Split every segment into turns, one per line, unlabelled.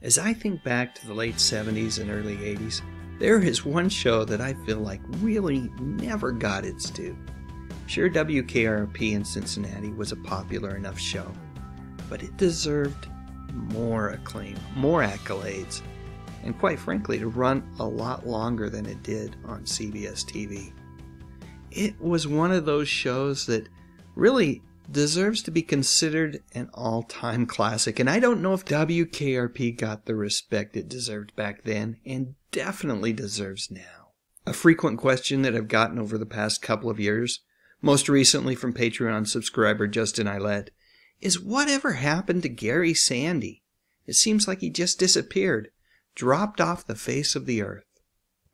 As I think back to the late 70s and early 80s, there is one show that I feel like really never got its due. Sure, WKRP in Cincinnati was a popular enough show, but it deserved more acclaim, more accolades, and quite frankly, to run a lot longer than it did on CBS TV. It was one of those shows that really deserves to be considered an all-time classic, and I don't know if WKRP got the respect it deserved back then, and definitely deserves now. A frequent question that I've gotten over the past couple of years, most recently from Patreon subscriber Justin Eilette, is whatever happened to Gary Sandy? It seems like he just disappeared, dropped off the face of the earth.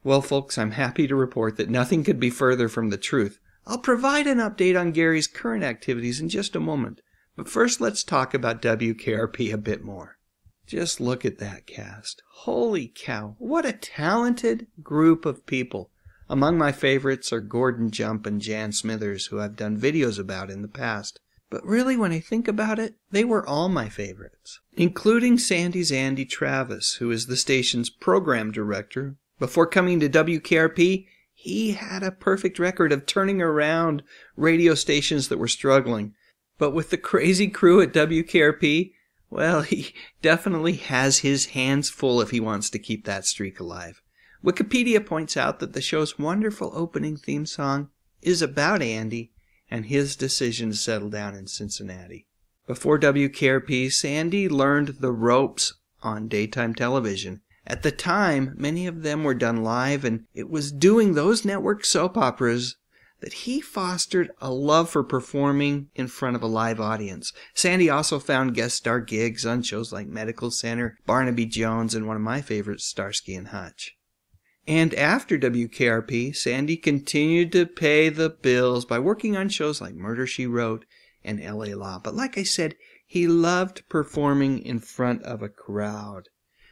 Well, folks, I'm happy to report that nothing could be further from the truth. I'll provide an update on Gary's current activities in just a moment, but first let's talk about WKRP a bit more. Just look at that cast. Holy cow, what a talented group of people. Among my favorites are Gordon Jump and Jan Smithers, who I've done videos about in the past. But really, when I think about it, they were all my favorites, including Sandy's Andy Travis, who is the station's program director. Before coming to WKRP, he had a perfect record of turning around radio stations that were struggling. But with the crazy crew at WKRP, well, he definitely has his hands full if he wants to keep that streak alive. Wikipedia points out that the show's wonderful opening theme song is about Andy and his decision to settle down in Cincinnati. Before WKRP, Sandy learned the ropes on daytime television. At the time, many of them were done live, and it was doing those network soap operas that he fostered a love for performing in front of a live audience. Sandy also found guest star gigs on shows like Medical Center, Barnaby Jones, and one of my favorites, Starsky and Hutch. And after WKRP, Sandy continued to pay the bills by working on shows like Murder, She Wrote and LA Law. But like I said, he loved performing in front of a crowd.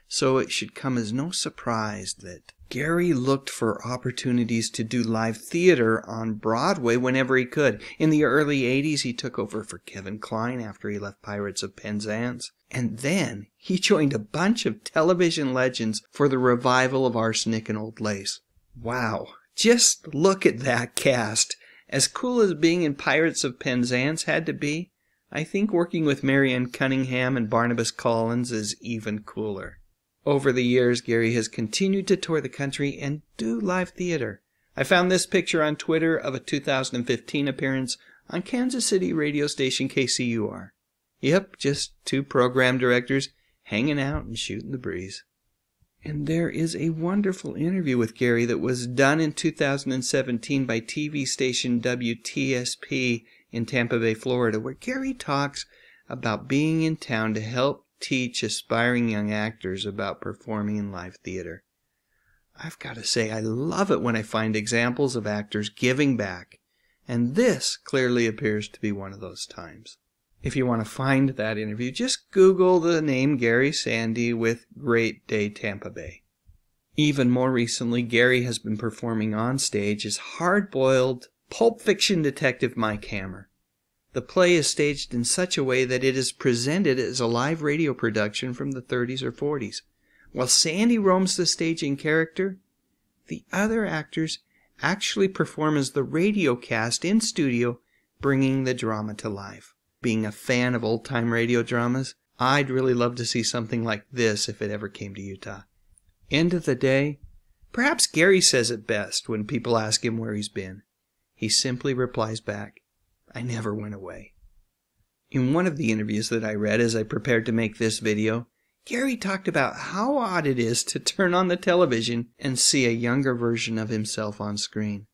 So it should come as no surprise that Gary looked for opportunities to do live theater on Broadway whenever he could. In the early 80s, he took over for Kevin Kline after he left Pirates of Penzance. And then he joined a bunch of television legends for the revival of Arsenic and Old Lace. Wow, just look at that cast. As cool as being in Pirates of Penzance had to be, I think working with Marianne Cunningham and Barnabas Collins is even cooler. Over the years, Gary has continued to tour the country and do live theater. I found this picture on Twitter of a 2015 appearance on Kansas City radio station KCUR. Yep, just two program directors hanging out and shooting the breeze. And there is a wonderful interview with Gary that was done in 2017 by TV station WTSP in Tampa Bay, Florida, where Gary talks about being in town to help teach aspiring young actors about performing in live theater. I've got to say, I love it when I find examples of actors giving back, and this clearly appears to be one of those times. If you want to find that interview, just Google the name Gary Sandy with Great Day Tampa Bay. Even more recently, Gary has been performing on stage as hard-boiled pulp fiction detective Mike Hammer. The play is staged in such a way that it is presented as a live radio production from the 30s or 40s. While Sandy roams the stage in character, the other actors actually perform as the radio cast in studio, bringing the drama to life. Being a fan of old-time radio dramas, I'd really love to see something like this if it ever came to Utah. End of the day, perhaps Gary says it best when people ask him where he's been. He simply replies back, "I never went away." In one of the interviews that I read as I prepared to make this video, Gary talked about how odd it is to turn on the television and see a younger version of himself on screen.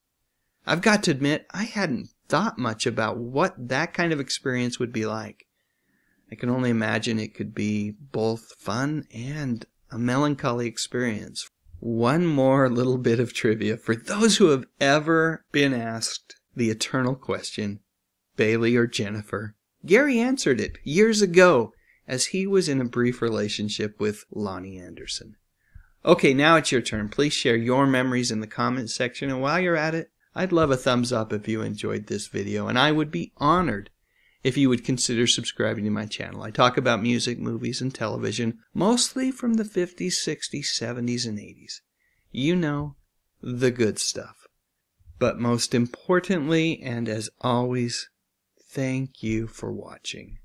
I've got to admit, I hadn't thought much about what that kind of experience would be like. I can only imagine it could be both fun and a melancholy experience. One more little bit of trivia for those who have ever been asked the eternal question, Bailey or Jennifer. Gary answered it years ago as he was in a brief relationship with Lonnie Anderson. Okay, now it's your turn. Please share your memories in the comments section, and while you're at it, I'd love a thumbs up if you enjoyed this video, and I would be honored if you would consider subscribing to my channel. I talk about music, movies, and television, mostly from the 50s, 60s, 70s, and 80s. You know, the good stuff. But most importantly, and as always, thank you for watching.